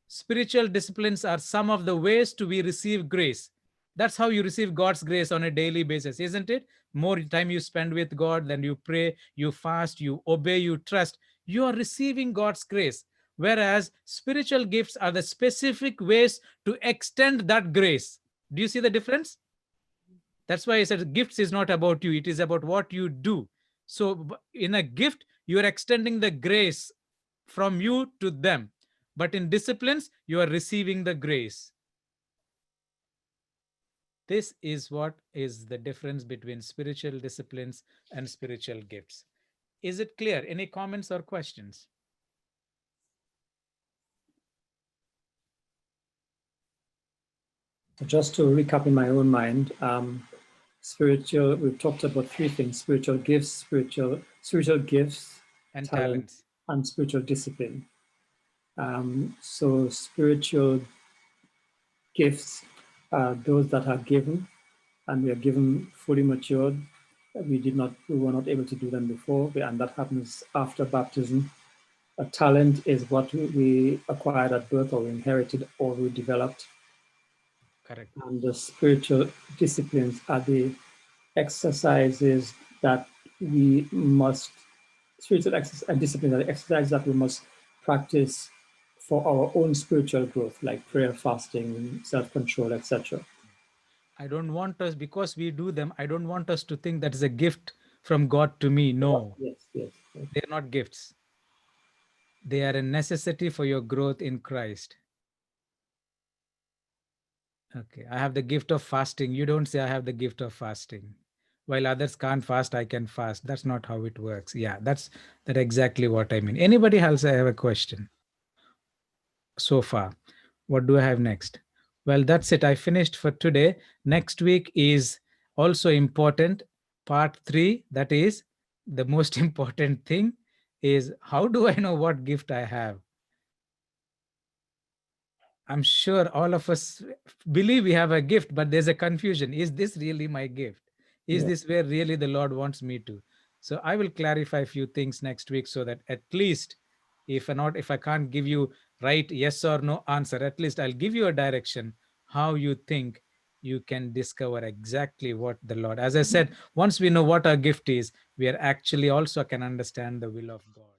Speaker 1: Spiritual disciplines are some of the ways to we receive grace. That's how you receive God's grace on a daily basis, isn't it? More time you spend with God, then you pray, you fast, you obey, you trust, you are receiving God's grace. Whereas spiritual gifts are the specific ways to extend that grace. Do you see the difference? That's why I said gifts is not about you. It is about what you do. So in a gift, you are extending the grace from you to them. But in disciplines, you are receiving the grace. This is what is the difference between spiritual disciplines and spiritual gifts. Is it clear? Any comments or questions?
Speaker 5: Just to recap in my own mind, spiritual, we've talked about three things: spiritual gifts, spiritual gifts,
Speaker 1: and
Speaker 5: talents, and spiritual discipline. So spiritual gifts are those that are given, and we are given fully matured. We were not able to do them before, and that happens after baptism. A talent is what we acquired at birth, or we inherited, or we developed.
Speaker 1: Correct.
Speaker 5: And the spiritual disciplines are the exercises that we must, spiritual exercise and discipline are the exercises that we must practice for our own spiritual growth, like prayer, fasting, self-control, etc.
Speaker 1: I don't want us, because we do them, I don't want us to think that is a gift from God to me. No.
Speaker 5: Yes.
Speaker 1: They're not gifts. They are a necessity for your growth in Christ. Okay, I have the gift of fasting. You don't say I have the gift of fasting. While others can't fast, I can fast. That's not how it works. Yeah, that's exactly what I mean. Anybody else have a question so far? What do I have next? Well, that's it. I finished for today. Next week is also important. Part 3, that is the most important thing, is how do I know what gift I have? I'm sure all of us believe we have a gift, but there's a confusion. Is this really my gift? Is
Speaker 5: Yeah.
Speaker 1: this where really the Lord wants me to? So I will clarify a few things next week so that at least if I can't give you right yes or no answer, at least I'll give you a direction how you think you can discover exactly what the Lord. As I said, once we know what our gift is, we are actually also can understand the will of God.